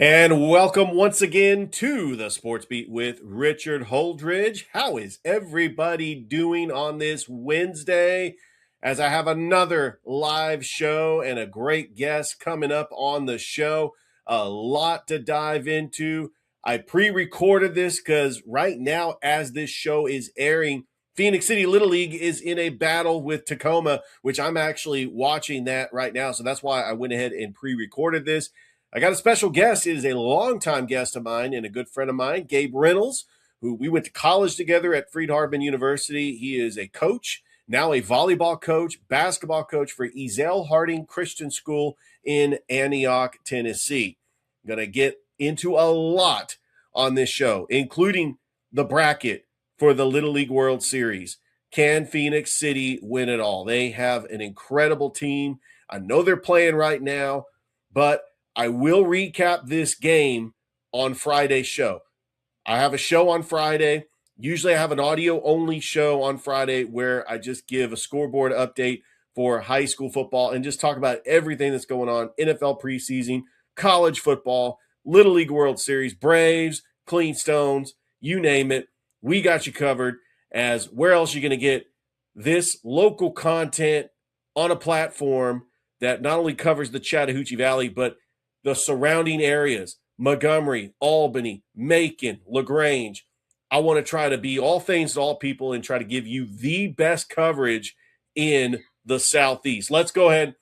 And welcome once again to the Sports Beat with Richard Holdridge. How is everybody doing on this Wednesday? As I have another live show and a great guest coming up on the show, a lot to dive into. I pre-recorded this because right now, as this show is airing, Phoenix City Little League is in a battle with Tacoma, which I'm actually watching that right now. So that's why I went ahead and pre-recorded this. I got a special guest. It is a longtime guest of mine and a good friend of mine, Gabe Reynolds, who we went to college together at Friedharben University. He is a coach, now a volleyball coach, basketball coach for Ezell Harding Christian School in Antioch, Tennessee. I'm going to get into a lot on this show, including the bracket for the Little League World Series. Can Phoenix City win it all? They have an incredible team. I know they're playing right now, but I will recap this game on Friday's show. I have a show on Friday. Usually I have an audio-only show on Friday where I just give a scoreboard update for high school football and just talk about everything that's going on, NFL preseason, college football, Little League World Series, Braves, Clean Stones, you name it. We got you covered. As where else are you going to get this local content on a platform that not only covers the Chattahoochee Valley, but the surrounding areas, Montgomery, Albany, Macon, LaGrange. I want to try to be all things to all people and try to give you the best coverage in the Southeast. Let's go ahead.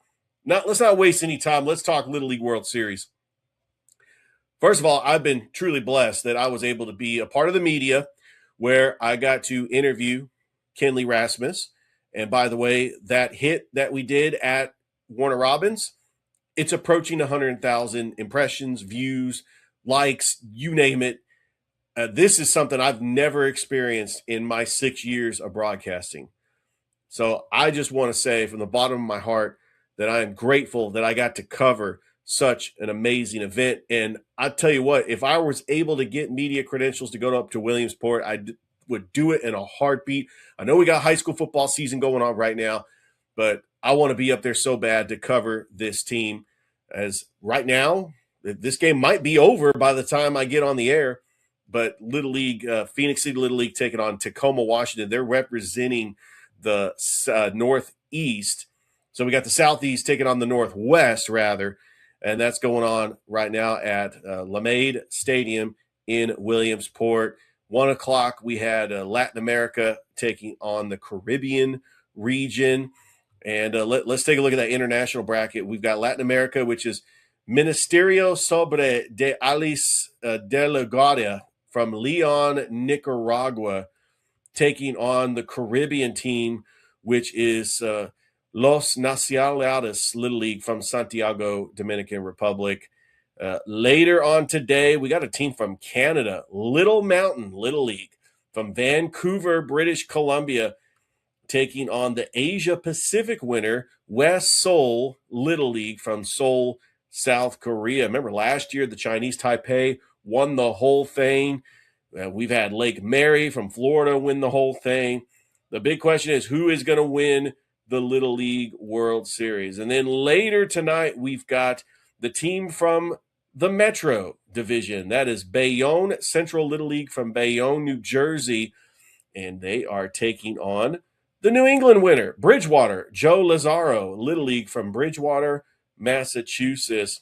Let's not waste any time. Let's talk Little League World Series. First of all, I've been truly blessed that I was able to be a part of the media where I got to interview Kenley Rasmus. And by the way, that hit that we did at Warner Robins, it's approaching 100,000 impressions, views, likes, you name it. This is something I've never experienced in my 6 years of broadcasting. So I just want to say from the bottom of my heart that I am grateful that I got to cover such an amazing event. And I tell you what, if I was able to get media credentials to go up to Williamsport, I would do it in a heartbeat. I know we got high school football season going on right now, but I want to be up there so bad to cover this team. As right now, this game might be over by the time I get on the air, but Little League, Phoenix City Little League taking on Tacoma, Washington. They're representing the Northeast. So we got the Southeast taking on the Northwest, rather, and that's going on right now at LeMade Stadium in Williamsport. 1 o'clock, we had Latin America taking on the Caribbean region. And let's take a look at that international bracket. We've got Latin America, which is Ministerio sobre de Alice de la Guardia from Leon, Nicaragua, taking on the Caribbean team, which is Los Nacionales Little League from Santiago, Dominican Republic. Later on today, we got a team from Canada, Little Mountain Little League from Vancouver, British Columbia, taking on the Asia Pacific winner, West Seoul Little League from Seoul, South Korea. Remember last year, the Chinese Taipei won the whole thing. We've had Lake Mary from Florida win the whole thing. The big question is who is going to win the Little League World Series? And then later tonight, we've got the team from the Metro Division. That is Bayonne Central Little League from Bayonne, New Jersey. And they are taking on the New England winner, Bridgewater, Joe Lazaro, Little League from Bridgewater, Massachusetts.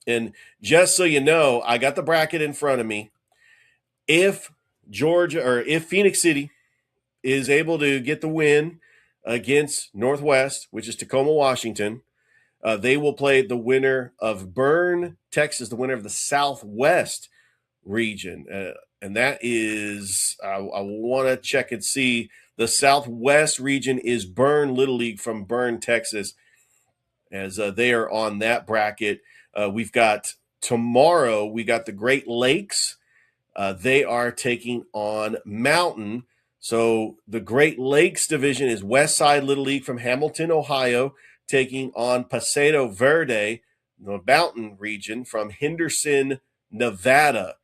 And just so you know, I got the bracket in front of me. If Phoenix City is able to get the win against Northwest, which is Tacoma, Washington, they will play the winner of Bern, Texas, the winner of the Southwest region. And that is, I want to check and see. The Southwest region is Bern Little League from Bern, Texas, as they are on that bracket. We've got tomorrow, we got the Great Lakes. They are taking on Mountain. So the Great Lakes division is Westside Little League from Hamilton, Ohio, taking on Paseo Verde, the Mountain region from Henderson, Nevada.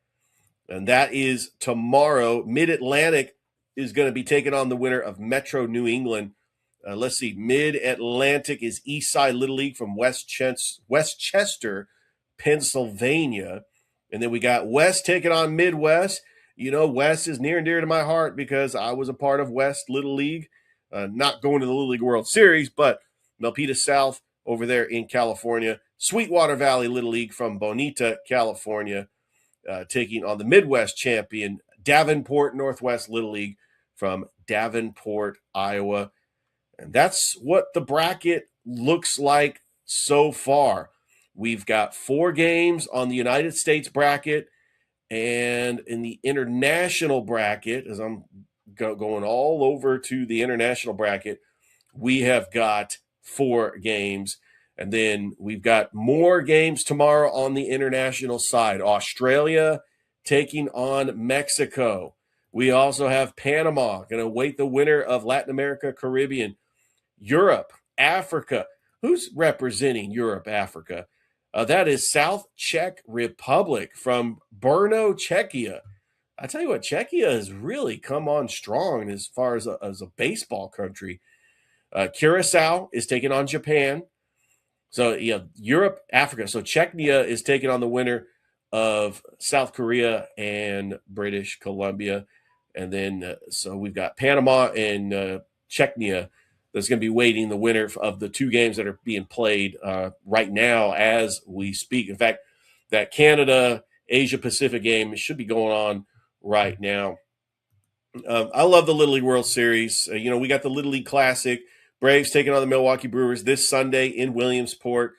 And that is tomorrow. Mid-Atlantic is going to be taking on the winner of Metro New England. Let's see. Mid-Atlantic is Eastside Little League from Westchester, Pennsylvania. And then we got West taking on Midwest. You know, West is near and dear to my heart because I was a part of West Little League, not going to the Little League World Series, but Milpitas South over there in California. Sweetwater Valley Little League from Bonita, California, taking on the Midwest champion Davenport Northwest Little League from Davenport, Iowa. And that's what the bracket looks like so far. We've got 4 games on the United States bracket, and in the international bracket, as I'm going all over to the international bracket, we have got 4 games. And then we've got more games tomorrow on the international side. Australia taking on Mexico. We also have Panama going to await the winner of Latin America, Caribbean. Europe, Africa. Who's representing Europe, Africa? That is South Czech Republic from Brno, Czechia. I tell you what, Czechia has really come on strong as far as a baseball country. Curacao is taking on Japan. So, Europe, Africa. So, Czechia is taking on the winner of South Korea and British Columbia. And then, so we've got Panama and Czechia that's going to be waiting the winner of the 2 games that are being played right now as we speak. In fact, that Canada Asia Pacific game should be going on right now. I love the Little League World Series. We got the Little League Classic. Braves taking on the Milwaukee Brewers this Sunday in Williamsport.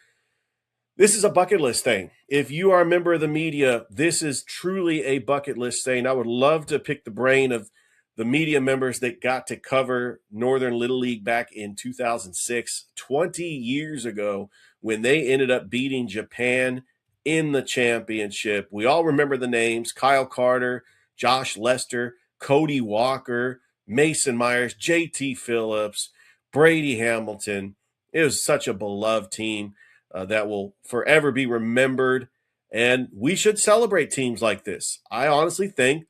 This is a bucket list thing. If you are a member of the media, this is truly a bucket list thing. I would love to pick the brain of the media members that got to cover Northern Little League back in 2006, 20 years ago, when they ended up beating Japan in the championship. We all remember the names: Kyle Carter, Josh Lester, Cody Walker, Mason Myers, JT Phillips, Brady Hamilton. It was such a beloved team that will forever be remembered. And we should celebrate teams like this. I honestly think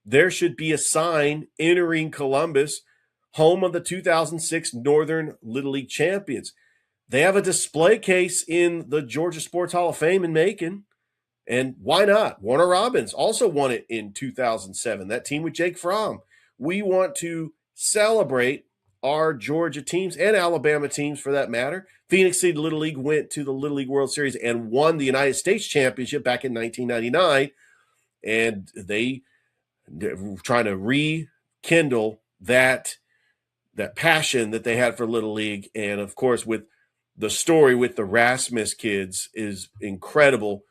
there should be a sign entering Columbus, home of the 2006 Northern Little League champions. They have a display case in the Georgia Sports Hall of Fame in Macon. And why not? Warner Robins also won it in 2007. That team with Jake Fromm. We want to celebrate our Georgia teams and Alabama teams for that matter. Phoenix City Little League went to the Little League World Series and won the United States Championship back in 1999. And they're trying to rekindle that passion that they had for Little League. And of course, with the story with the Rasmus kids is incredible,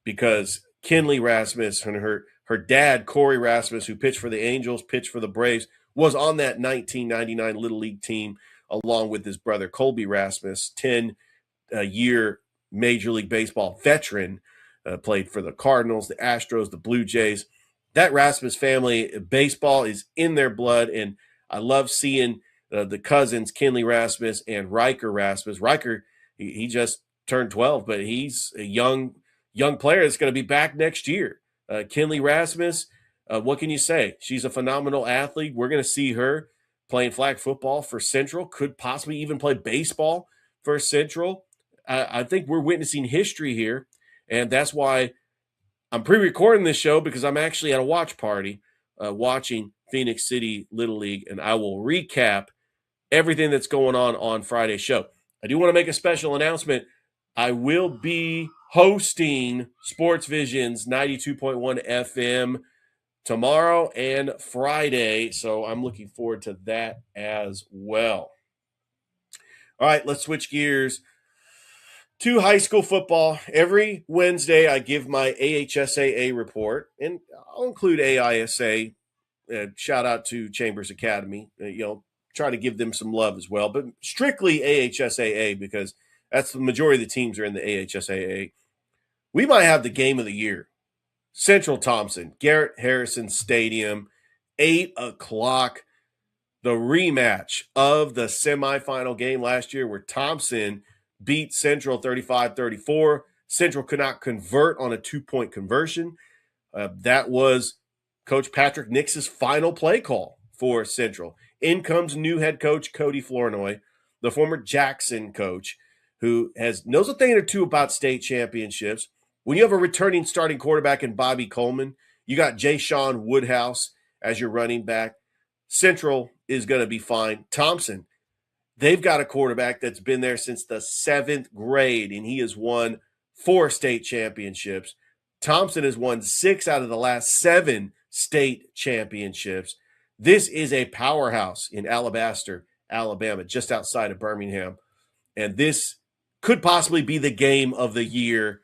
because Kinley Rasmus and her dad, Corey Rasmus, who pitched for the Angels, pitched for the Braves, was on that 1999 Little League team, along with his brother Colby Rasmus, 10-year Major League Baseball veteran, played for the Cardinals, the Astros, the Blue Jays. That Rasmus family, baseball is in their blood, and I love seeing the cousins, Kinley Rasmus and Riker Rasmus. Riker, he just turned 12, but he's a young player that's going to be back next year. Kinley Rasmus, what can you say? She's a phenomenal athlete. We're going to see her playing flag football for Central, could possibly even play baseball for Central. I think we're witnessing history here, and that's why I'm pre-recording this show, because I'm actually at a watch party watching Phoenix City Little League, and I will recap everything that's going on Friday's show. I do want to make a special announcement. I will be hosting Sports Vision's 92.1 FM tomorrow and Friday, so I'm looking forward to that as well. All right, let's switch gears to high school football. Every Wednesday, I give my AHSAA report, and I'll include AISA. Shout out to Chambers Academy. Try to give them some love as well, but strictly AHSAA, because that's the majority of the teams are in the AHSAA. We might have the game of the year. Central Thompson, Garrett Harrison Stadium, 8 o'clock. The rematch of the semifinal game last year, where Thompson beat Central 35-34. Central could not convert on a 2-point conversion. That was Coach Patrick Nix's final play call for Central. In comes new head coach Cody Flournoy, the former Jackson coach, who knows a thing or two about state championships. when you have a returning starting quarterback in Bobby Coleman, you got Jay Sean Woodhouse as your running back. Central is going to be fine. Thompson, they've got a quarterback that's been there since the 7th grade, and he has won 4 state championships. Thompson has won 6 out of the last 7 state championships. This is a powerhouse in Alabaster, Alabama, just outside of Birmingham. And this could possibly be the game of the year.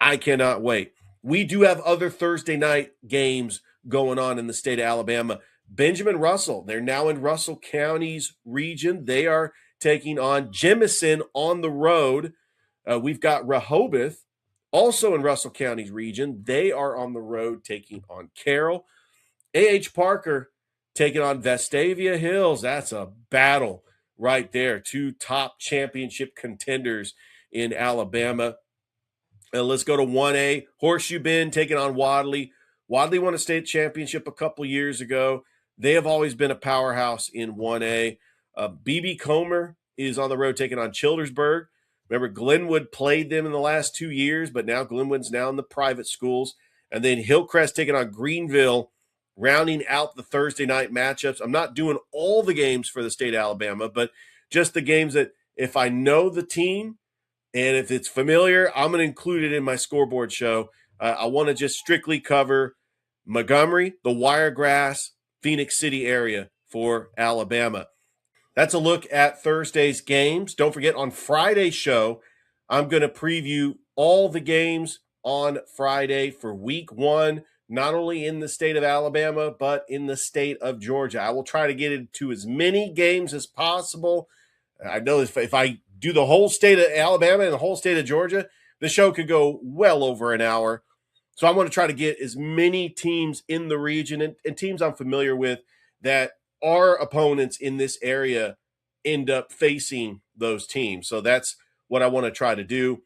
I cannot wait. We do have other Thursday night games going on in the state of Alabama. Benjamin Russell, they're now in Russell County's region. They are taking on Jemison on the road. We've got Rehoboth, also in Russell County's region. They are on the road taking on Carroll. A.H. Parker taking on Vestavia Hills. That's a battle right there. 2 top championship contenders in Alabama. Let's go to 1A. Horseshoe Bend taking on Wadley. Wadley won a state championship a couple years ago. They have always been a powerhouse in 1A. BB Comer is on the road taking on Childersburg. Remember, Glenwood played them in the last 2 years, but now Glenwood's now in the private schools. And then Hillcrest taking on Greenville, rounding out the Thursday night matchups. I'm not doing all the games for the state of Alabama, but just the games that if I know the team and if it's familiar, I'm going to include it in my scoreboard show. I want to just strictly cover Montgomery, the Wiregrass, Phoenix City area for Alabama. That's a look at Thursday's games. Don't forget, on Friday's show, I'm going to preview all the games on Friday for week 1, not only in the state of Alabama, but in the state of Georgia. I will try to get into as many games as possible. I know if I do the whole state of Alabama and the whole state of Georgia, the show could go well over an hour. So I want to try to get as many teams in the region and teams I'm familiar with that our opponents in this area end up facing those teams. So that's what I want to try to do.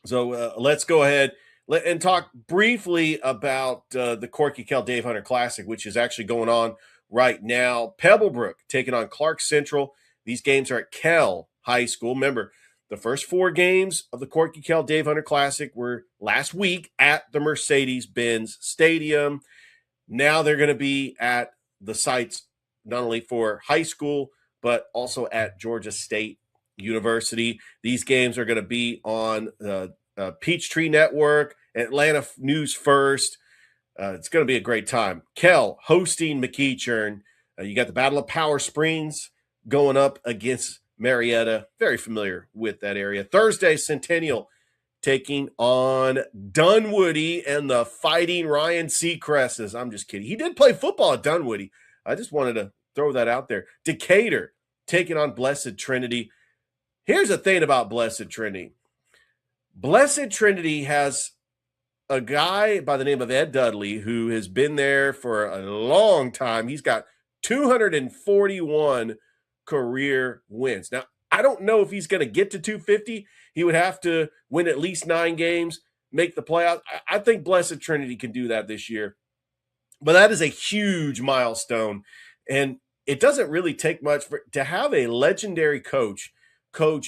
So let's go ahead and talk briefly about the Corky Kell Dave Hunter Classic, which is actually going on right now. Pebblebrook taking on Clark Central. These games are at Kell High School. Remember, the first 4 games of the Corky Kell Dave Hunter Classic were last week at the Mercedes-Benz Stadium. Now they're going to be at the sites not only for high school, but also at Georgia State University. These games are going to be on the Peachtree Network, Atlanta News First. It's going to be a great time. Kell hosting McEachern. You got the Battle of Power Springs going up against Marietta. Very familiar with that area. Thursday, Centennial taking on Dunwoody and the Fighting Ryan Seacresses. I'm just kidding. He did play football at Dunwoody. I just wanted to throw that out there. Decatur taking on Blessed Trinity. Here's the thing about Blessed Trinity. Blessed Trinity has a guy by the name of Ed Dudley who has been there for a long time. He's got 241 career wins. Now, I don't know if he's going to get to 250. He would have to win at least 9 games, make the playoffs. I think Blessed Trinity can do that this year. But that is a huge milestone. And it doesn't really take much to have a legendary coach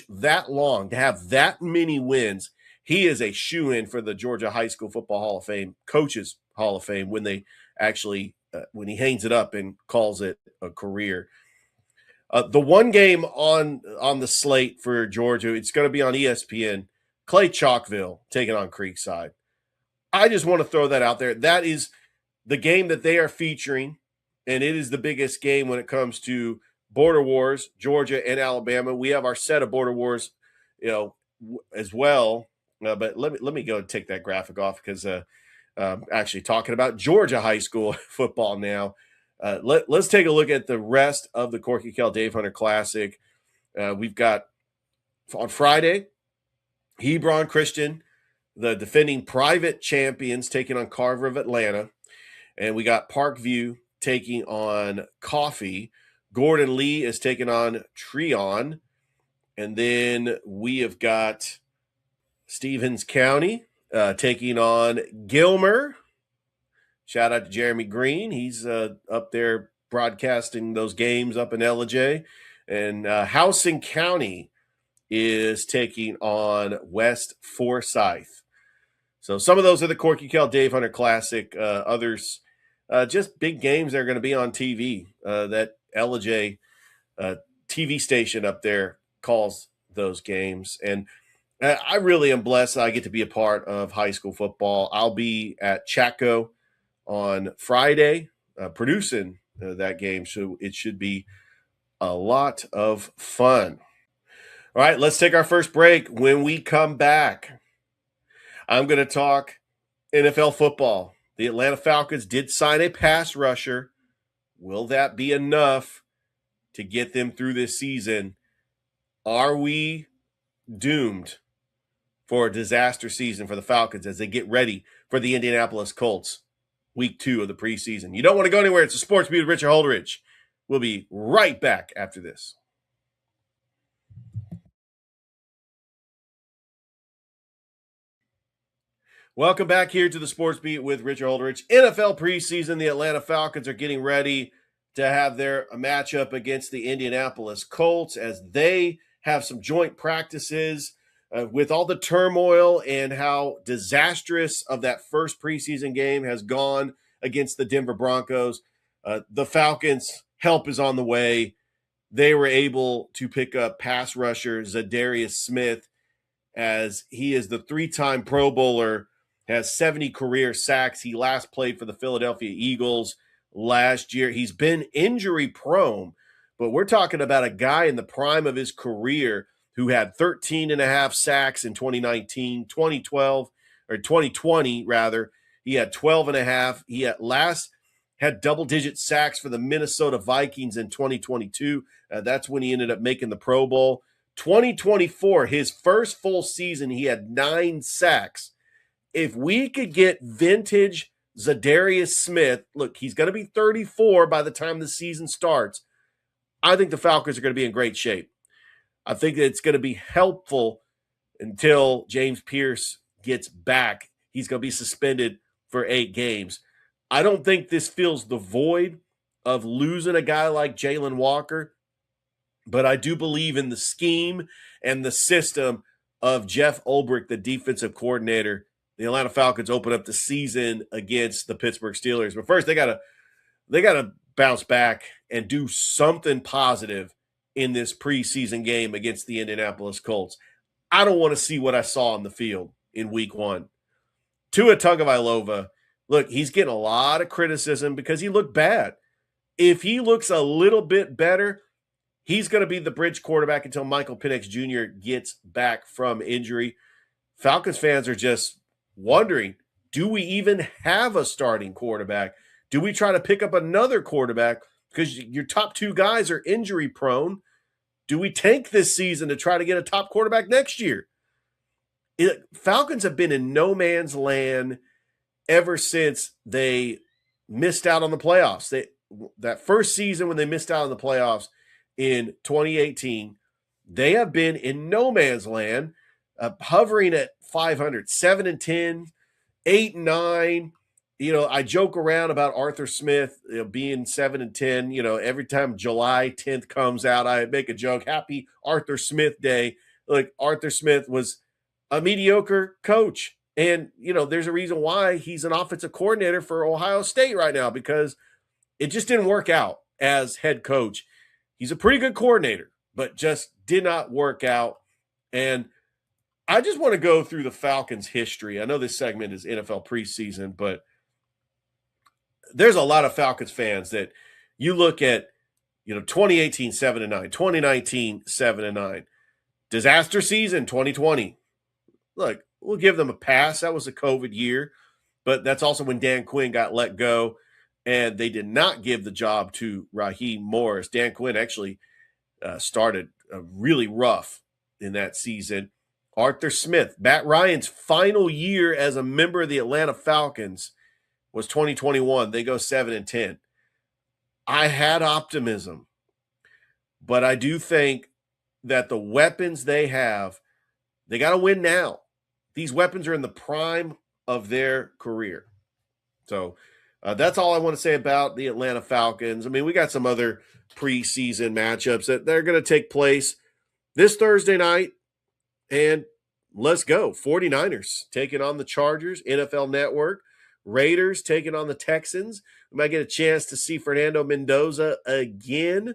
that long, to have that many wins. He is a shoo-in for the Georgia High School Football Hall of Fame, Coaches Hall of Fame, when they actually when he hangs it up and calls it a career. The one game on the slate for Georgia, it's going to be on ESPN. Clay Chalkville taking on Creekside. I just want to throw that out there. That is the game that they are featuring, and it is the biggest game when it comes to Border Wars, Georgia and Alabama. We have our set of Border Wars, as well. But let me go and take that graphic off because actually talking about Georgia high school football now. Let's take a look at the rest of the Corky Kell Dave Hunter Classic. We've got on Friday, Hebron Christian, the defending private champions, taking on Carver of Atlanta. And we got Parkview taking on Coffee. Gordon Lee is taking on Treon. And then we have got Stevens County taking on Gilmer. Shout out to Jeremy Green. He's up there broadcasting those games up in LJ. And Housing County is taking on West Forsyth. So some of those are the Corky Kell Dave Hunter Classic. Others, just big games that are going to be on TV. That LJ TV station up there calls those games. And I really am blessed that I get to be a part of high school football. I'll be at Chaco on Friday producing that game. So it should be a lot of fun. All right, let's take our first break. When we come back, I'm going to talk NFL football. The Atlanta Falcons did sign a pass rusher. Will that be enough to get them through this season? Are we doomed for a disaster season for the Falcons as they get ready for the Indianapolis Colts week 2 of the preseason? You don't want to go anywhere. It's a Sports Beat with Richard Holdridge. We'll be right back after this. Welcome back here to the Sports Beat with Richard Holdridge. NFL preseason, the Atlanta Falcons are getting ready to have their matchup against the Indianapolis Colts as they have some joint practices with all the turmoil and how disastrous of that first preseason game has gone against the Denver Broncos. The Falcons' help is on the way. They were able to pick up pass rusher Zadarius Smith as he is the 3-time Pro Bowler, has 70 career sacks. He last played for the Philadelphia Eagles last year. He's been injury prone, but we're talking about a guy in the prime of his career who had 13 and a half sacks in 2019, 2012, or 2020 rather. He had 12 and a half. He had double-digit sacks for the Minnesota Vikings in 2022. That's when he ended up making the Pro Bowl. 2024, his first full season, he had 9 sacks. If we could get vintage Zadarius Smith, look, he's going to be 34 by the time the season starts. I think the Falcons are going to be in great shape. I think that it's going to be helpful until James Pierce gets back. He's going to be suspended for 8 games. I don't think this fills the void of losing a guy like Jalen Walker, but I do believe in the scheme and the system of Jeff Ulbrich, the defensive coordinator. The Atlanta Falcons open up the season against the Pittsburgh Steelers. But first, they gotta bounce back and do something positive in this preseason game against the Indianapolis Colts. I don't want to see what I saw on the field in week 1. Tua Tagovailoa, look, he's getting a lot of criticism because he looked bad. If he looks a little bit better, he's going to be the bridge quarterback until Michael Penix Jr. gets back from injury. Falcons fans are just wondering, do we even have a starting quarterback? Do we try to pick up another quarterback because your top 2 guys are injury prone? Do we tank this season to try to get a top quarterback next year? Falcons have been in no man's land ever since they missed out on the playoffs. That first season when they missed out on the playoffs in 2018, they have been in no man's land, hovering at 500, 7-10, 8-9. I joke around about Arthur Smith being 7-10. Every time July 10th comes out, I make a joke. Happy Arthur Smith Day. Like, Arthur Smith was a mediocre coach. And, there's a reason why he's an offensive coordinator for Ohio State right now, because it just didn't work out as head coach. He's a pretty good coordinator, but just did not work out. And I just want to go through the Falcons' history. I know this segment is NFL preseason, but there's a lot of Falcons fans that you look at, 2018, 7-9, 2019, 7-9, disaster season, 2020. Look, we'll give them a pass. That was a COVID year, but that's also when Dan Quinn got let go, and they did not give the job to Raheem Morris. Dan Quinn actually started really rough in that season. Arthur Smith, Matt Ryan's final year as a member of the Atlanta Falcons was 2021. They go 7-10. I had optimism, but I do think that the weapons they have, they got to win now. These weapons are in the prime of their career. So that's all I want to say about the Atlanta Falcons. I mean, we got some other preseason matchups that they're going to take place this Thursday night and let's go. 49ers taking on the Chargers, NFL Network. Raiders taking on the Texans. We might get a chance to see Fernando Mendoza again.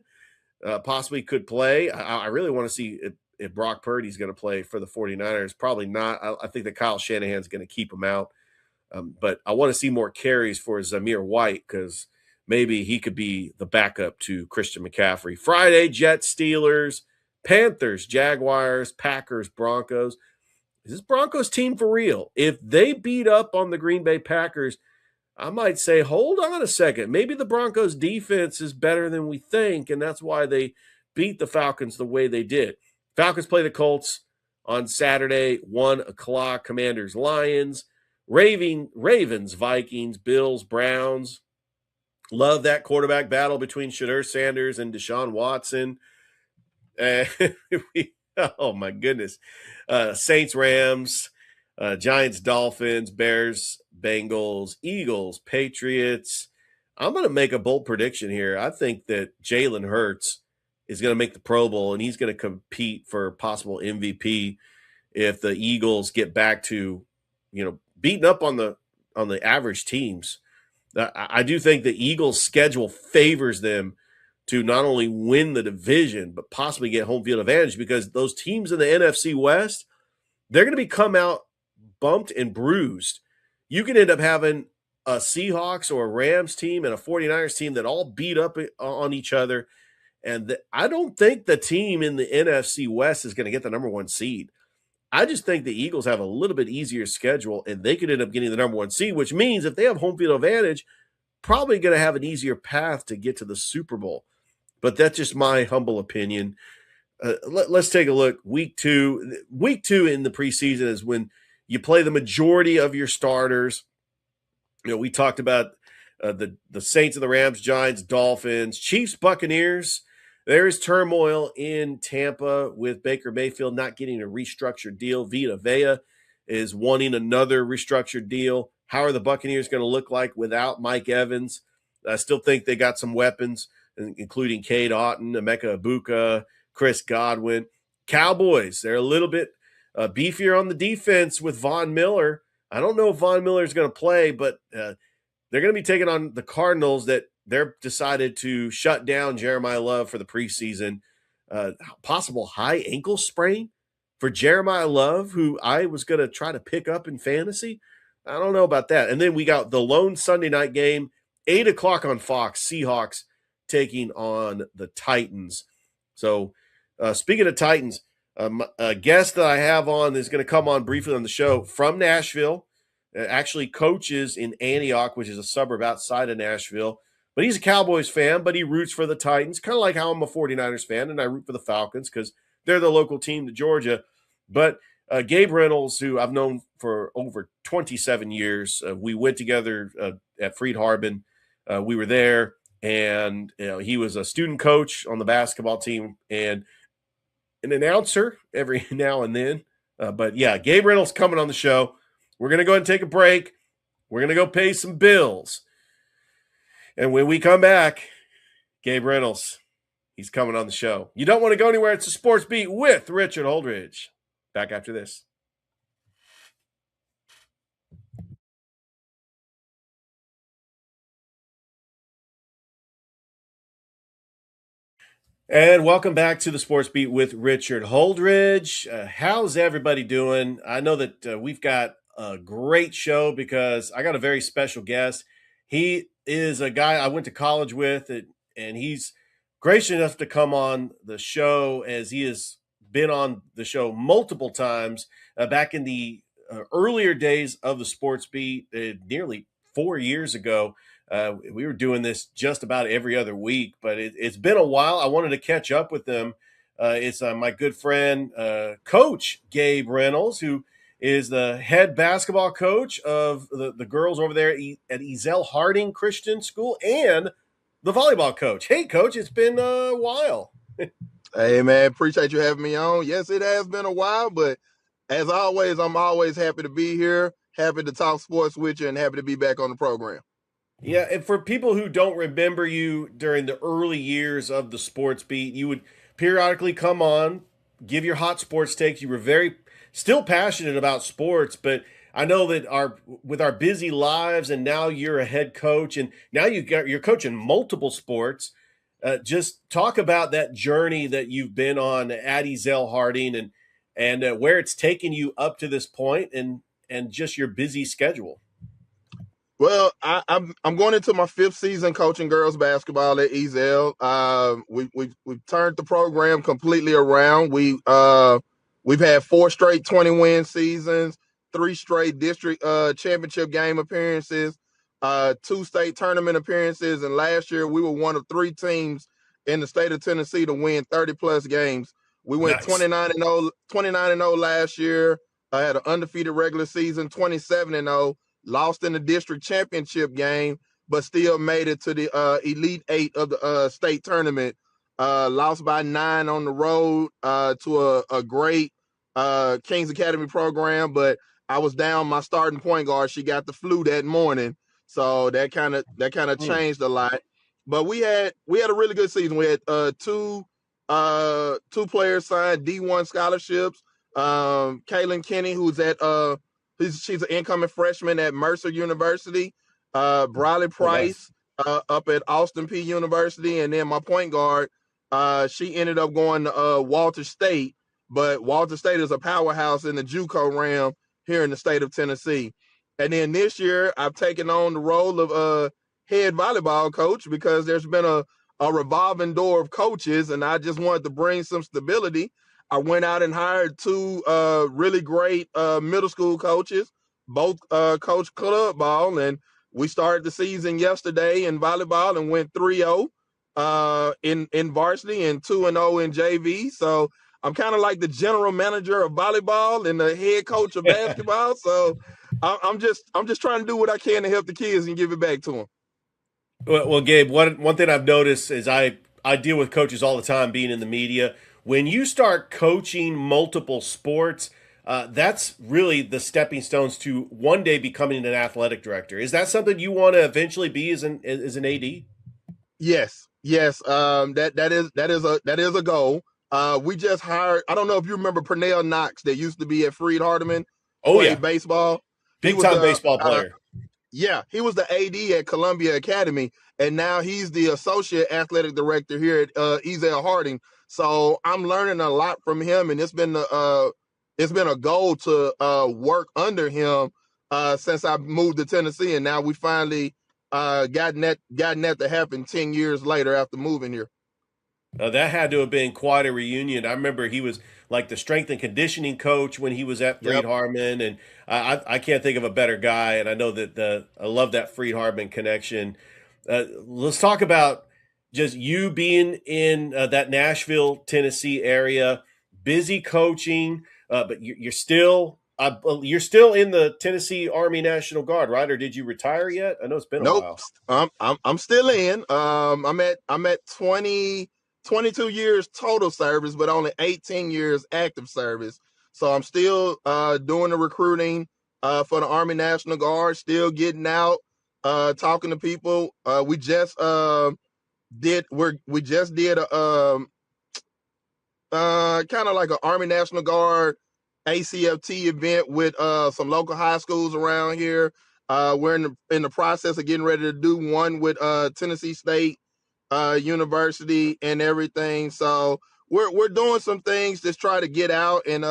Possibly could play. I really want to see if Brock Purdy's going to play for the 49ers. Probably not. I think that Kyle Shanahan's going to keep him out. But I want to see more carries for Zamir White because maybe he could be the backup to Christian McCaffrey. Friday, Jets, Steelers, Panthers, Jaguars, Packers, Broncos. Is this Broncos team for real? If they beat up on the Green Bay Packers, I might say, hold on a second. Maybe the Broncos defense is better than we think, and that's why they beat the Falcons the way they did. Falcons play the Colts on Saturday, 1 o'clock. Commanders, Lions. Ravens, Vikings, Bills, Browns. Love that quarterback battle between Shedeur Sanders and Deshaun Watson. Oh, my goodness. Saints, Rams, Giants, Dolphins, Bears, Bengals, Eagles, Patriots. I'm going to make a bold prediction here. I think that Jalen Hurts is going to make the Pro Bowl, and he's going to compete for possible MVP if the Eagles get back to, beating up on the average teams. I do think the Eagles' schedule favors them to not only win the division, but possibly get home field advantage because those teams in the NFC West, they're going to be come out bumped and bruised. You can end up having a Seahawks or a Rams team and a 49ers team that all beat up on each other. And I don't think the team in the NFC West is going to get the number one seed. I just think the Eagles have a little bit easier schedule, and they could end up getting the number one seed, which means if they have home field advantage, probably going to have an easier path to get to the Super Bowl. But that's just my humble opinion. Let's take a look. Week two in the preseason is when you play the majority of your starters. We talked about the Saints and the Rams, Giants, Dolphins, Chiefs, Buccaneers. There is turmoil in Tampa with Baker Mayfield not getting a restructured deal. Vita Vea is wanting another restructured deal. How are the Buccaneers going to look like without Mike Evans? I still think they got some weapons, including Cade Otton, Emeka Egbuka, Chris Godwin. Cowboys, they're a little bit beefier on the defense with Von Miller. I don't know if Von Miller is going to play, but they're going to be taking on the Cardinals that they're decided to shut down Jeremiah Love for the preseason. Possible high ankle sprain for Jeremiah Love, who I was going to try to pick up in fantasy. I don't know about that. And then we got the lone Sunday night game, 8 o'clock on Fox, Seahawks taking on the Titans. So speaking of Titans, a guest that I have on is going to come on briefly on the show from Nashville. Actually coaches in Antioch, which is a suburb outside of Nashville. But he's a Cowboys fan, but he roots for the Titans, kind of like how I'm a 49ers fan, and I root for the Falcons because they're the local team to Georgia. But Gabe Reynolds, who I've known for over 27 years, we went together at Freed Harbin. We were there, and he was a student coach on the basketball team and an announcer every now and then. But yeah, Gabe Reynolds coming on the show. We're going to go ahead and take a break. We're going to go pay some bills. And when we come back, Gabe Reynolds, he's coming on the show. You don't want to go anywhere. It's a Sports Beat with Richard Holdridge. Back after this. And welcome back to the Sports Beat with Richard Holdridge. How's everybody doing? I know that we've got a great show because I got a very special guest. He is a guy I went to college with, and he's gracious enough to come on the show as he has been on the show multiple times back in the earlier days of the Sports Beat, nearly 4 years ago. We were doing this just about every other week, but it's been a while. I wanted to catch up with them. It's my good friend, Coach Gabe Reynolds, who is the head basketball coach of the girls over there at Ezell Harding Christian School and the volleyball coach. Hey, Coach, it's been a while. Hey, man, appreciate you having me on. Yes, it has been a while, but as always, I'm always happy to be here, happy to talk sports with you, and happy to be back on the program. Yeah, and for people who don't remember you during the early years of the Sports Beat, you would periodically come on, give your hot sports takes. You were very still passionate about sports, but I know that with our busy lives, and now you're a head coach, and now you're coaching multiple sports. Just talk about that journey that you've been on at Zell Harding, and where it's taken you up to this point, and just your busy schedule. Well, I'm going into my fifth season coaching girls basketball at Ezel. We've turned the program completely around. We've had 4 straight 20-win seasons, 3 straight district championship game appearances, 2 state tournament appearances, and last year we were one of 3 teams in the state of Tennessee to win 30 plus games. We went Nice. 29-0 last year. I had an undefeated regular season, 27-0. Lost in the district championship game, but still made it to the Elite Eight of the state tournament. Lost by 9 on the road to a great Kings Academy program, but I was down my starting point guard. She got the flu that morning, so that kind of Mm. changed a lot. But we had a really good season. We had two players signed D1 scholarships. Kaylin Kenny, who's at she's an incoming freshman at Mercer University. Briley Oh, nice. Price up at Austin P University, and then my point guard, she ended up going to Walter State, but Walter State is a powerhouse in the JUCO realm here in the state of Tennessee. And then this year, I've taken on the role of head volleyball coach because there's been a revolving door of coaches, and I just wanted to bring some stability. I went out and hired 2 really great middle school coaches, both coach club ball, and we started the season yesterday in volleyball and went 3-0 in varsity and 2-0 in JV. So I'm kind of like the general manager of volleyball and the head coach of basketball. So I'm just trying to do what I can to help the kids and give it back to them. Well, Gabe, one thing I've noticed is I deal with coaches all the time, being in the media. When you start coaching multiple sports, that's really the stepping stones to one day becoming an athletic director. Is that something you want to eventually be as an AD? Yes, yes. That is a goal. We just hired. I don't know if you remember Pernell Knox that used to be at Freed Hardeman, Oh played yeah, baseball. He big was time the baseball player. yeah, he was the AD at Columbia Academy, and now he's the associate athletic director here at Ezel Harding. So I'm learning a lot from him, and it's been a goal to work under him since I moved to Tennessee, and now we finally gotten that to happen 10 years later after moving here. That had to have been quite a reunion. I remember he was like the strength and conditioning coach when he was at Freed Yep. Hardeman, and I can't think of a better guy. And I know that I love that Freed Hardeman connection. Let's talk about just you being in that Nashville, Tennessee area, busy coaching, but you're still in the Tennessee Army National Guard, right? Or did you retire yet? I know it's been a Nope. while. I'm still in. I'm at 22 years total service, but only 18 years active service. So I'm still doing the recruiting for the Army National Guard. Still getting out, talking to people. We just did a kind of like an Army National Guard ACFT event with some local high schools around here. We're in the process of getting ready to do one with Tennessee State University and everything. So we're doing some things to try to get out and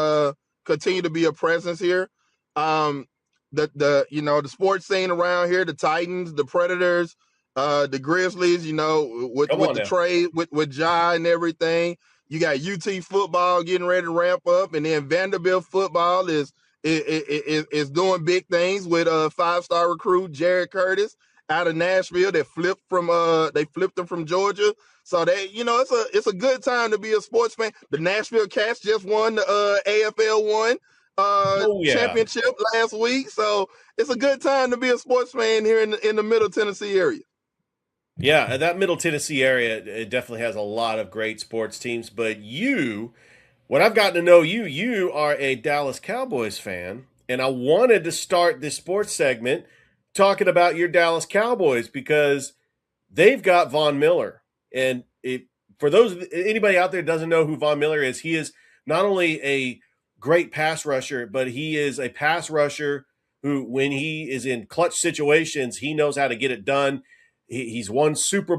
continue to be a presence here. Um, the sports scene around here, the Titans, the Predators, the Grizzlies, with Come with on the now. trade with Ja and everything. You got UT football getting ready to ramp up, and then Vanderbilt football is doing big things with a 5-star recruit Jared Curtis out of Nashville that they flipped him from Georgia. So it's a good time to be a sports fan. The Nashville Cats just won the AFL one Oh yeah. championship last week. So it's a good time to be a sports fan here in the Middle Tennessee area. Yeah, that Middle Tennessee area, it definitely has a lot of great sports teams. But what I've gotten to know you are a Dallas Cowboys fan, and I wanted to start this sports segment talking about your Dallas Cowboys because they've got Von Miller, for those anybody out there that doesn't know who Von Miller is, he is not only a great pass rusher, but he is a pass rusher who, when he is in clutch situations, he knows how to get it done. He's won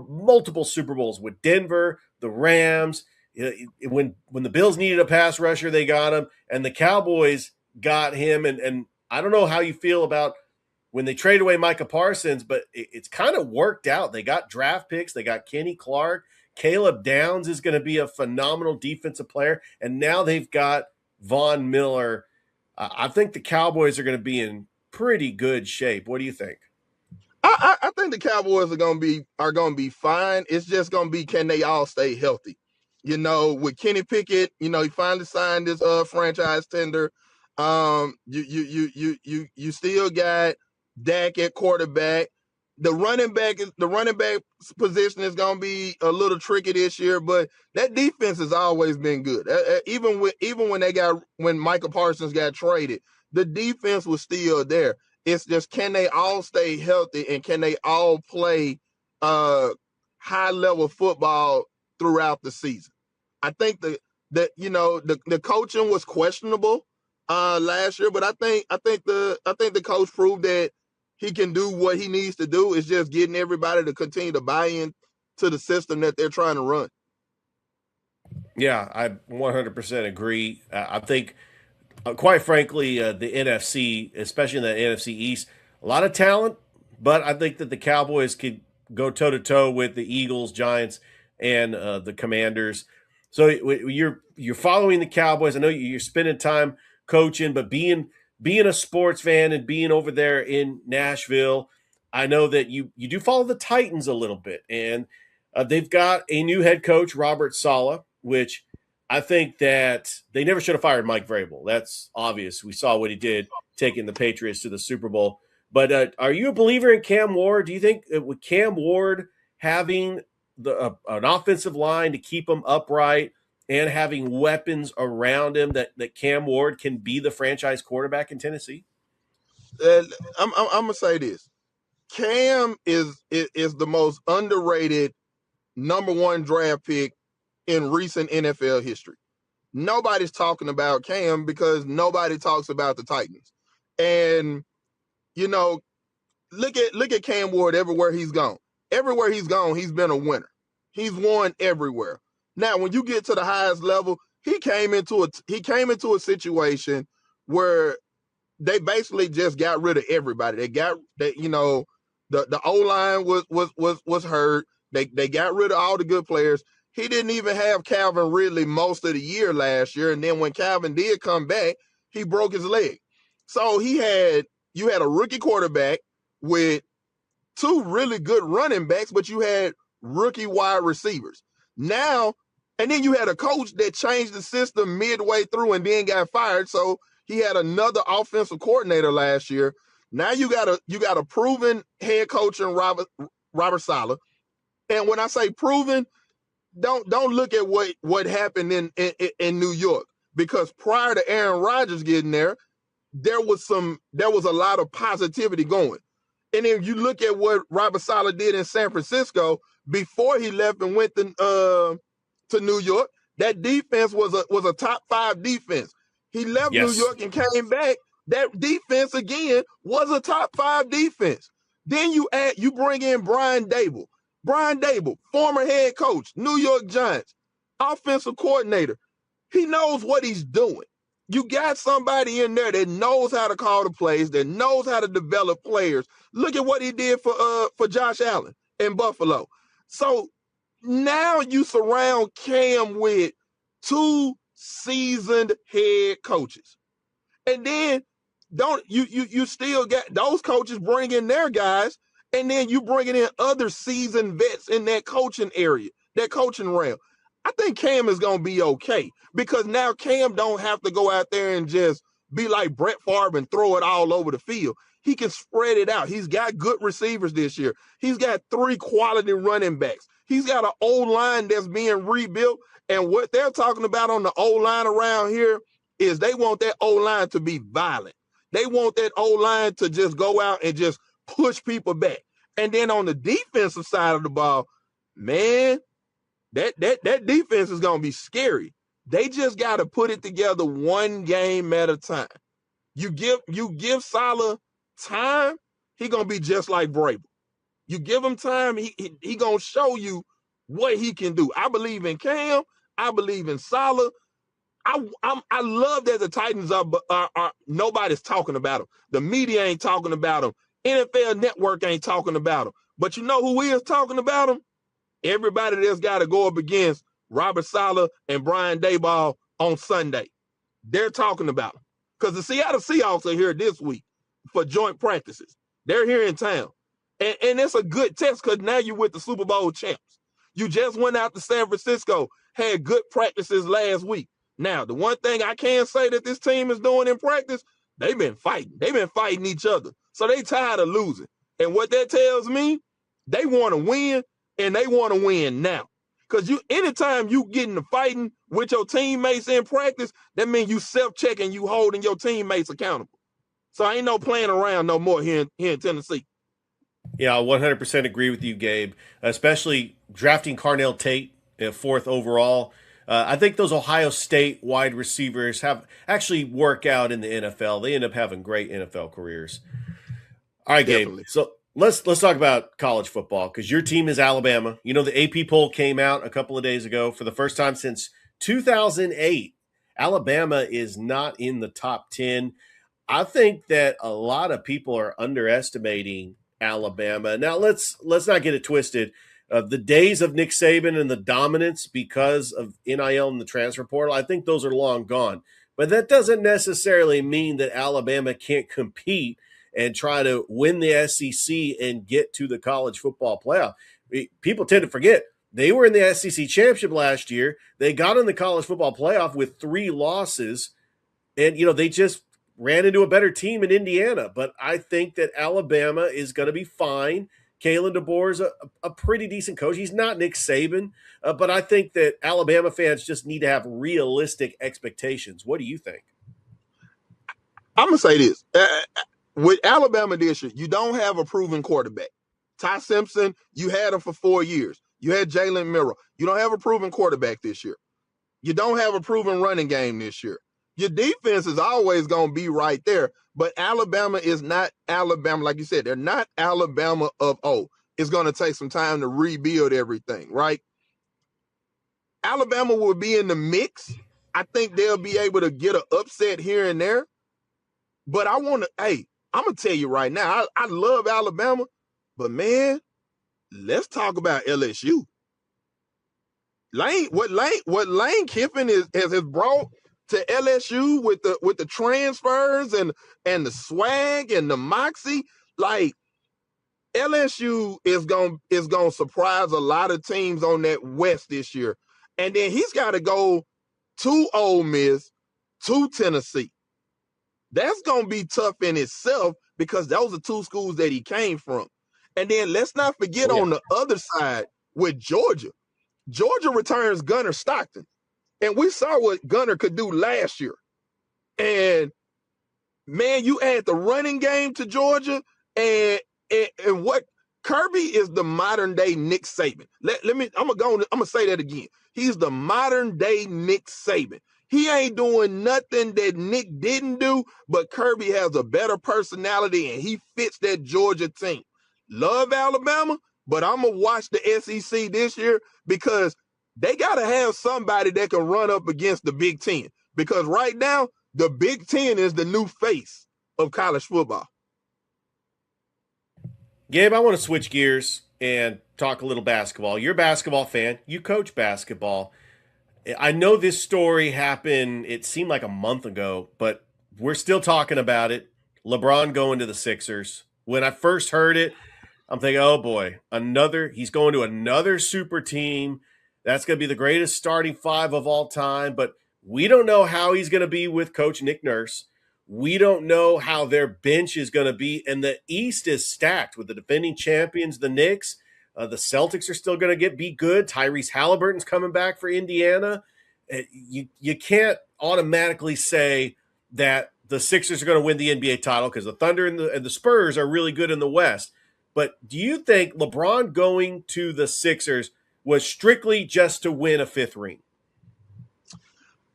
multiple Super Bowls with Denver, the Rams. When the Bills needed a pass rusher, they got him, and the Cowboys got him. And I don't know how you feel about when they traded away Micah Parsons, but it's kind of worked out. They got draft picks. They got Kenny Clark. Caleb Downs is going to be a phenomenal defensive player, and now they've got Von Miller. I think the Cowboys are going to be in pretty good shape. What do you think? I think the Cowboys are gonna be fine. It's just gonna be, can they all stay healthy? With Kenny Pickett, he finally signed this franchise tender. You still got Dak at quarterback. The running back position is gonna be a little tricky this year, but that defense has always been good. Even when Michael Parsons got traded, the defense was still there. It's just, can they all stay healthy and can they all play high level football throughout the season? I think the coaching was questionable last year, but I think the coach proved that he can do what he needs to do. It's just getting everybody to continue to buy in to the system that they're trying to run. Yeah, I 100% agree. I think quite frankly, the NFC, especially in the NFC East, a lot of talent, but I think that the Cowboys could go toe to toe with the Eagles, Giants, and the Commanders. So you're following the Cowboys. I know you're spending time coaching, but being a sports fan and being over there in Nashville, I know that you do follow the Titans a little bit, and they've got a new head coach, Robert Saleh, which I think that they never should have fired Mike Vrabel. That's obvious. We saw what he did taking the Patriots to the Super Bowl. But are you a believer in Cam Ward? Do you think that with Cam Ward having an offensive line to keep him upright and having weapons around him, that Cam Ward can be the franchise quarterback in Tennessee? I'm gonna say this: Cam is the most underrated number one draft pick in recent NFL history. Nobody's talking about Cam because nobody talks about the Titans. And look at Cam Ward everywhere he's gone. Everywhere he's gone, he's been a winner. He's won everywhere. Now, when you get to the highest level, he came into a situation where they basically just got rid of everybody. They got that, the O-line was hurt. They got rid of all the good players. He didn't even have Calvin Ridley most of the year last year, and then when Calvin did come back, he broke his leg. So you had a rookie quarterback with two really good running backs, but you had rookie wide receivers. Now, and then you had a coach that changed the system midway through and then got fired. So he had another offensive coordinator last year. Now you got a proven head coach in Robert Saleh. And when I say proven, don't look at what happened in New York, because prior to Aaron Rodgers getting there was a lot of positivity going. And if you look at what Robert Saleh did in San Francisco before he left and went to New York, that defense was a top 5 defense. He left New York and came back. That defense again was a top 5 defense. Then you bring in Brian Dable. Brian Dable, former head coach, New York Giants, offensive coordinator. He knows what he's doing. You got somebody in there that knows how to call the plays, that knows how to develop players. Look at what he did for Josh Allen in Buffalo. So now you surround Cam with 2 seasoned head coaches. And then you still got those coaches bringing their guys, and then you bringing in other seasoned vets in that coaching area, that coaching realm. I think Cam is going to be okay, because now Cam don't have to go out there and just be like Brett Favre and throw it all over the field. He can spread it out. He's got good receivers this year. He's got 3 quality running backs. He's got an O-line that's being rebuilt. And what they're talking about on the O-line around here is they want that O-line to be violent. They want that O-line to just go out and just push people back. And then on the defensive side of the ball, man, that defense is going to be scary. They just got to put it together one game at a time. You give Salah time, he gonna be just like Vrabel. You give him time, he gonna show you what he can do. I believe in Cam. I believe in Salah. I love that the Titans are nobody's talking about them. The media ain't talking about them. NFL Network ain't talking about them. But you know who is talking about them? Everybody that's got to go up against Robert Saleh and Brian Daboll on Sunday. They're talking about them. Because the Seattle Seahawks are here this week for joint practices. They're here in town. And it's a good test because now you're with the Super Bowl champs. You just went out to San Francisco, had good practices last week. Now, the one thing I can say that this team is doing in practice, they've been fighting. They've been fighting each other. So they tired of losing. And what that tells me, they want to win, and they want to win now. Because anytime you get into fighting with your teammates in practice, that means you self-checking, you holding your teammates accountable. So ain't no playing around no more here in Tennessee. Yeah, I 100% agree with you, Gabe, especially drafting Carnell Tate, fourth overall. I think those Ohio State wide receivers have actually work out in the NFL. They end up having great NFL careers. All right, Definitely. Gabe. So let's talk about college football because your team is Alabama. You know, the AP poll came out a couple of days ago. For the first time since 2008, Alabama is not in the top 10. I think that a lot of people are underestimating Alabama. Now let's not get it twisted. The days of Nick Saban and the dominance because of NIL and the transfer portal, I think those are long gone. But that doesn't necessarily mean that Alabama can't compete and try to win the SEC and get to the college football playoff. People tend to forget they were in the SEC championship last year. They got in the college football playoff with 3 losses, and they just ran into a better team in Indiana. But I think that Alabama is going to be fine. Kalen DeBoer is a pretty decent coach. He's not Nick Saban, but I think that Alabama fans just need to have realistic expectations. What do you think? I'm going to say this. With Alabama this year, you don't have a proven quarterback. Ty Simpson, you had him for 4 years. You had Jalen Miller. You don't have a proven quarterback this year. You don't have a proven running game this year. Your defense is always going to be right there, but Alabama is not Alabama. Like you said, they're not Alabama of old. It's going to take some time to rebuild everything, right? Alabama will be in the mix. I think they'll be able to get an upset here and there. But I'm going to tell you right now, I love Alabama, but man, let's talk about LSU. What Lane Kiffin has brought to LSU with the transfers and the swag and the moxie, like LSU is gonna surprise a lot of teams on that West this year. And then he's got to go to Ole Miss, to Tennessee. That's gonna be tough in itself because those are 2 schools that he came from. And then let's not forget on the other side with Georgia. Georgia returns Gunnar Stockton. And we saw what Gunnar could do last year. And, man, you add the running game to Georgia, and what Kirby is the modern-day Nick Saban. I'm going to say that again. He's the modern-day Nick Saban. He ain't doing nothing that Nick didn't do, but Kirby has a better personality, and he fits that Georgia team. Love Alabama, but I'm going to watch the SEC this year because they got to have somebody that can run up against the Big Ten. Because right now, the Big Ten is the new face of college football. Gabe, I want to switch gears and talk a little basketball. You're a basketball fan. You coach basketball. I know this story happened, it seemed like a month ago, but we're still talking about it. LeBron going to the Sixers. When I first heard it, I'm thinking, oh boy, he's going to another super team. That's going to be the greatest starting 5 of all time. But we don't know how he's going to be with Coach Nick Nurse. We don't know how their bench is going to be. And the East is stacked with the defending champions, the Knicks. The Celtics are still going to be good. Tyrese Halliburton's coming back for Indiana. You can't automatically say that the Sixers are going to win the NBA title because the Thunder and the Spurs are really good in the West. But do you think LeBron going to the Sixers was strictly just to win a 5th ring?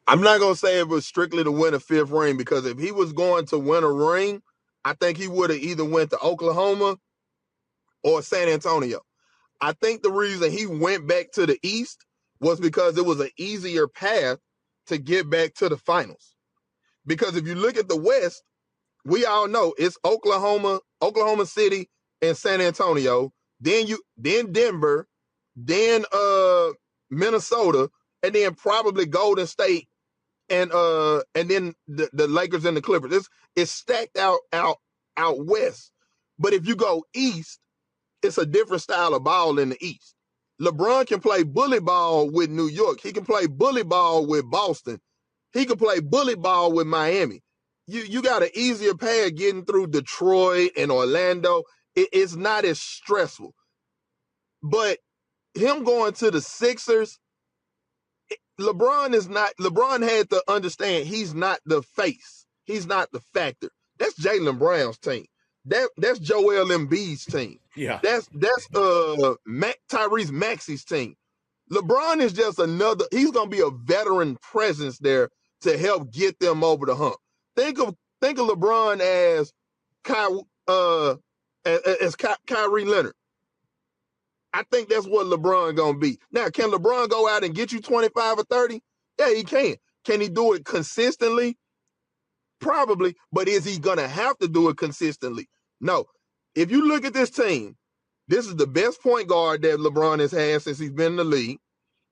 I'm not going to say it was strictly to win a fifth ring, because if he was going to win a ring, I think he would have either went to Oklahoma or San Antonio. I think the reason he went back to the East was because it was an easier path to get back to the finals. Because if you look at the West, we all know it's Oklahoma City, and San Antonio, then Denver, then Minnesota, and then probably Golden State, and then the Lakers and the Clippers. It's stacked out west. But if you go east, it's a different style of ball in the East. LeBron can play bully ball with New York. He can play bully ball with Boston. He can play bully ball with Miami. You got an easier path getting through Detroit and Orlando. It's not as stressful. But him going to the Sixers, LeBron had to understand he's not the face. He's not the factor. That's Jaylen Brown's team. That's Joel Embiid's team. Yeah. That's Tyrese Maxey's team. LeBron is just he's going to be a veteran presence there to help get them over the hump. Think of LeBron as Kyrie Leonard. I think that's what LeBron going to be. Now, can LeBron go out and get you 25 or 30? Yeah, he can. Can he do it consistently? Probably. But is he going to have to do it consistently? No. If you look at this team, this is the best point guard that LeBron has had since he's been in the league.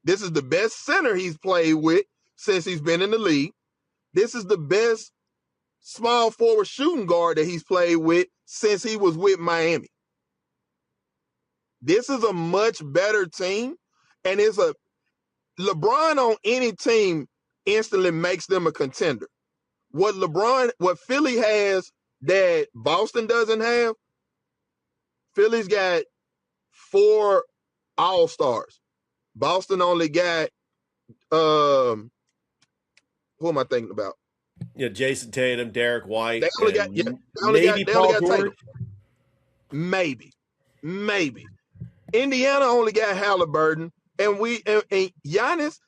This is the best center he's played with since he's been in the league. This is the best small forward shooting guard that he's played with since he was with Miami. This is a much better team, and LeBron on any team instantly makes them a contender. What Philly has that Boston doesn't have, Philly's got 4 all-stars. Boston only got who am I thinking about? Yeah, Jason Tatum, Derek White. They only got Paul George. Maybe. Indiana only got Halliburton, and Giannis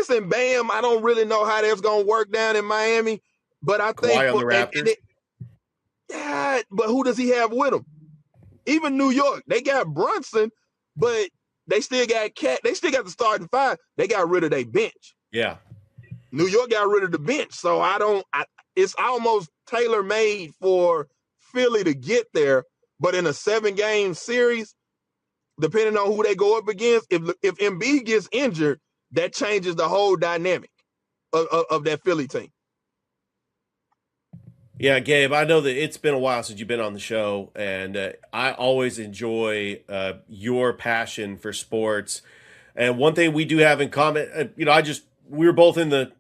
and Bam. I don't really know how that's gonna work down in Miami, but I think Kawhi on the Raptors. But who does he have with him? Even New York, they got Brunson, but they still got They still got the starting 5. They got rid of their bench. Yeah. New York got rid of the bench, so it's almost tailor-made for Philly to get there. But in a 7-game series, depending on who they go up against, if Embiid gets injured, that changes the whole dynamic of that Philly team. Yeah, Gabe, I know that it's been a while since you've been on the show, and I always enjoy your passion for sports. And one thing we do have in common, we were both in the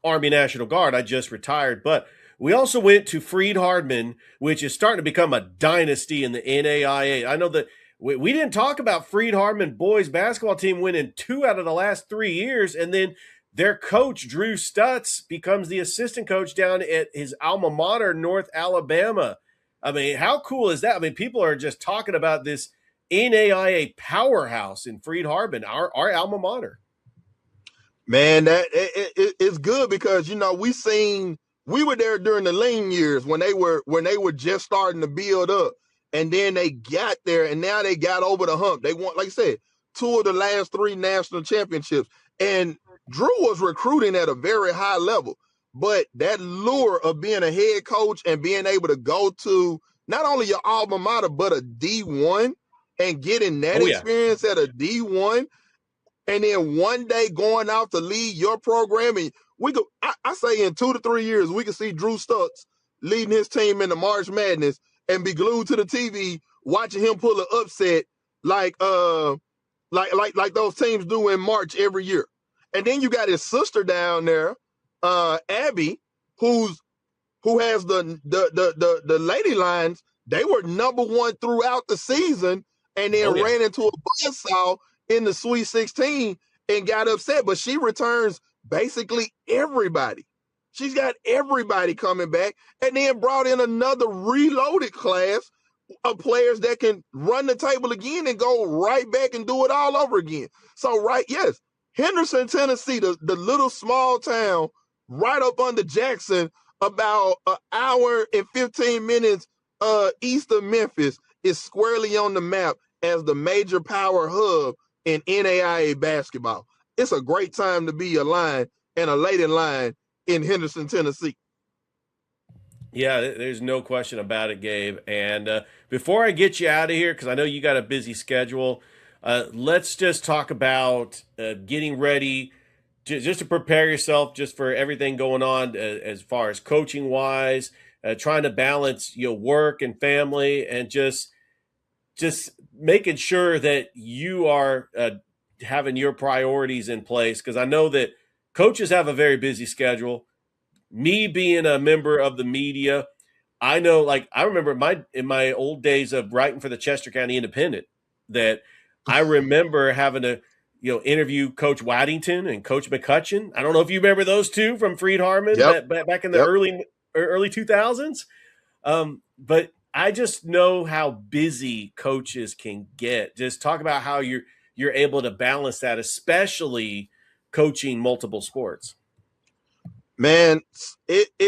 Army National Guard. I just retired, but we also went to Freed-Hardeman, which is starting to become a dynasty in the NAIA. I know that we didn't talk about Freed-Hardeman boys basketball team winning 2 out of the last 3 years, and then their coach, Drew Stutz, becomes the assistant coach down at his alma mater, North Alabama. I mean, how cool is that? I mean, people are just talking about this NAIA powerhouse in Freed-Hardeman, our alma mater. Man, that it's good because we were there during the lean years when they were just starting to build up, and then they got there, and now they got over the hump. They won, like I said, 2 of the last 3 national championships, and Drew was recruiting at a very high level. But that lure of being a head coach and being able to go to not only your alma mater but a D1 and getting that experience at a D1. And then one day going out to lead your program, and I say in 2 to 3 years, we can see Drew Stutz leading his team in the March Madness and be glued to the TV watching him pull an upset like those teams do in March every year. And then you got his sister down there, Abby, who has the Lady Lions. They were number 1 throughout the season, and then ran into a buzzsaw in the Sweet 16 and got upset. But she returns basically everybody. She's got everybody coming back, and then brought in another reloaded class of players that can run the table again and go right back and do it all over again. So, yes, Henderson, Tennessee, the little small town right up under Jackson, about an hour and 15 minutes east of Memphis, is squarely on the map as the major power hub in NAIA basketball. It's a great time to be a line and a late in line in Henderson, Tennessee. Yeah, there's no question about it, Gabe. And before I get you out of here, because I know you got a busy schedule, let's just talk about getting ready just to prepare yourself just for everything going on as far as coaching wise, trying to balance work and family, and just making sure that you are having your priorities in place. Because I know that coaches have a very busy schedule. Me being a member of the media, I know, like, I remember in my old days of writing for the Chester County Independent, that I remember having to, interview Coach Waddington and Coach McCutcheon. I don't know if you remember those two from Freed Harmon Yep. back in the Yep. early 2000s. But I just know how busy coaches can get. Just talk about how you're able to balance that, especially coaching multiple sports. Man, it's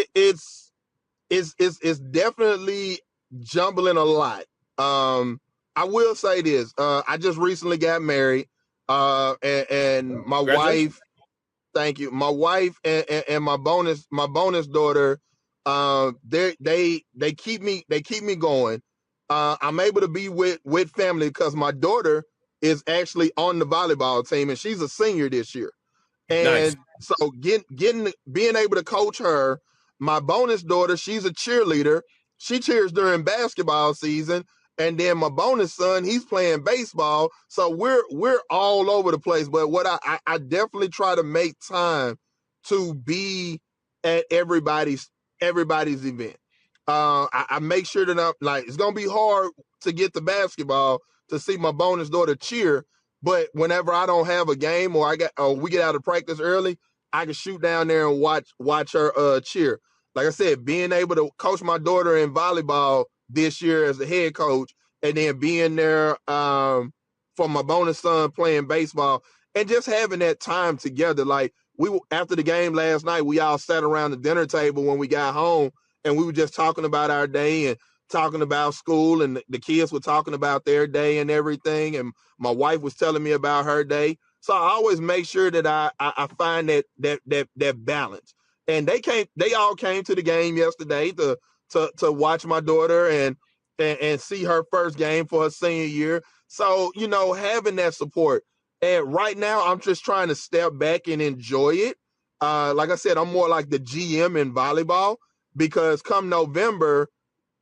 definitely jumbling a lot. I will say this. I just recently got married, and my wife. Thank you. My wife and my bonus daughter. They keep me going. I'm able to be with family because my daughter is actually on the volleyball team and she's a senior this year. And Nice. so being able to coach her, my bonus daughter, she's a cheerleader. She cheers during basketball season. And then my bonus son, he's playing baseball. So we're all over the place. But what I definitely try to make time to be at everybody's event. I make sure that it's gonna be hard to get to basketball to see my bonus daughter cheer. But whenever I don't have a game or we get out of practice early, I can shoot down there and watch her cheer. Like I said, being able to coach my daughter in volleyball this year as the head coach, and then being there for my bonus son playing baseball, and just having that time together. Like after the game last night, we all sat around the dinner table when we got home, and we were just talking about our day and talking about school, and the kids were talking about their day and everything, and my wife was telling me about her day. So I always make sure that I find that balance. And they all came to the game yesterday to watch my daughter and see her first game for her senior year. So, having that support. And right now I'm just trying to step back and enjoy it. Like I said, I'm more like the GM in volleyball, because come November,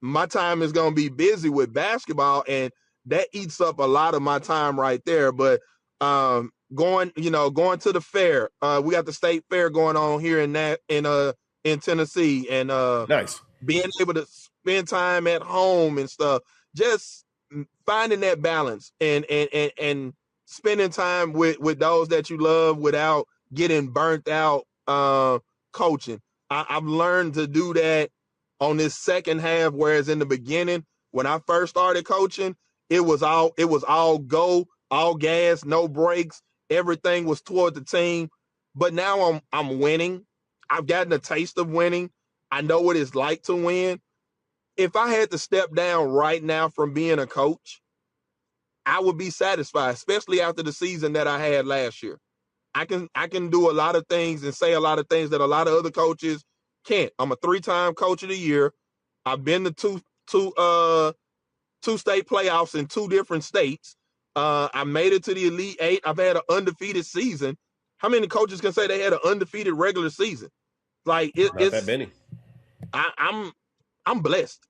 my time is going to be busy with basketball, and that eats up a lot of my time right there. But going to the fair, we got the state fair going on here in Tennessee, and Nice. being able to spend time at home and stuff, just finding that balance and spending time with those that you love without getting burnt out coaching. I've learned to do that on this second half, whereas in the beginning, when I first started coaching, it was all go, all gas, no breaks. Everything was toward the team. But now I'm winning. I've gotten a taste of winning. I know what it's like to win. If I had to step down right now from being a coach, I would be satisfied, especially after the season that I had last year. I can do a lot of things and say a lot of things that a lot of other coaches can't. I'm a 3-time coach of the year. I've been to two state playoffs in 2 different states. I made it to the Elite Eight. I've had an undefeated season. How many coaches can say they had an undefeated regular season? Like Not that many. I'm blessed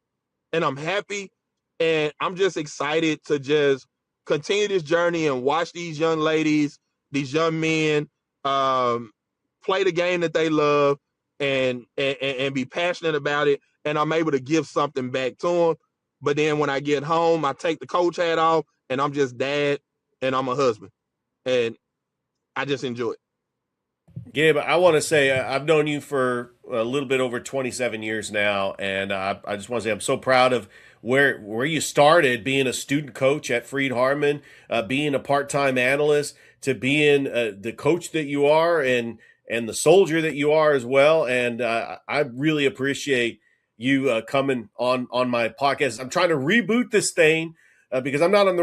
and I'm happy, and I'm just excited to just continue this journey and watch these young ladies, these young men play the game that they love and be passionate about it. And I'm able to give something back to them. But then when I get home, I take the coach hat off and I'm just dad and I'm a husband. And I just enjoy it. Gabe, I want to say I've known you for a little bit over 27 years now, and I just want to say I'm so proud of where you started, being a student coach at Freed Harmon, being a part-time analyst, to being the coach that you are, and the soldier that you are as well. And I really appreciate you coming on my podcast. I'm trying to reboot this thing because I'm not on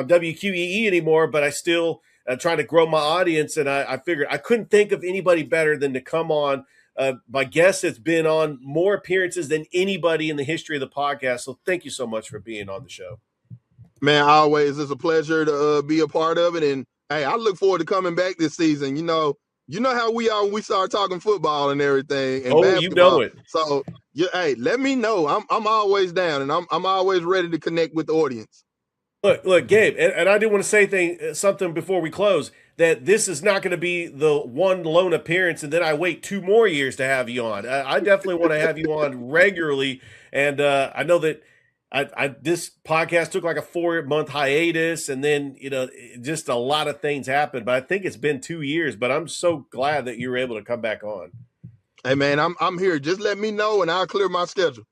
WQEE anymore, but I still trying to grow my audience, and I figured I couldn't think of anybody better than to come on. My guest has been on more appearances than anybody in the history of the podcast, so thank you so much for being on the show. Man, always it's a pleasure to be a part of it, and hey, I look forward to coming back this season. You know how we are when we start talking football and everything and Oh, you know basketball. it. So, hey, let me know. I'm always down, and I'm always ready to connect with the audience. Look, Gabe, and I do want to say something before we close, that this is not going to be the one lone appearance, and then I wait 2 more years to have you on. I definitely want to have you on regularly, and I know that this podcast took like a 4-month hiatus, and then just a lot of things happened. But I think it's been 2 years. But I'm so glad that you were able to come back on. Hey, man, I'm here. Just let me know, and I'll clear my schedule.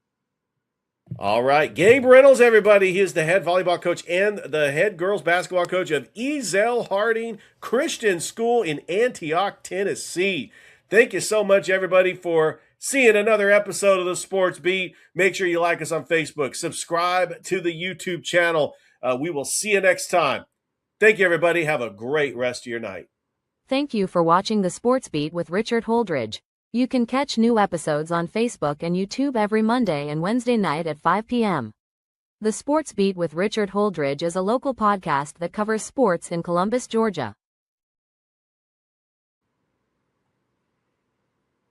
All right. Gabe Reynolds, everybody. He is the head volleyball coach and the head girls basketball coach of Ezell Harding Christian School in Antioch, Tennessee. Thank you so much, everybody, for seeing another episode of the Sports Beat. Make sure you like us on Facebook. Subscribe to the YouTube channel. We will see you next time. Thank you, everybody. Have a great rest of your night. Thank you for watching the Sports Beat with Richard Holdridge. You can catch new episodes on Facebook and YouTube every Monday and Wednesday night at 5 p.m. The Sports Beat with Richard Holdridge is a local podcast that covers sports in Columbus, Georgia.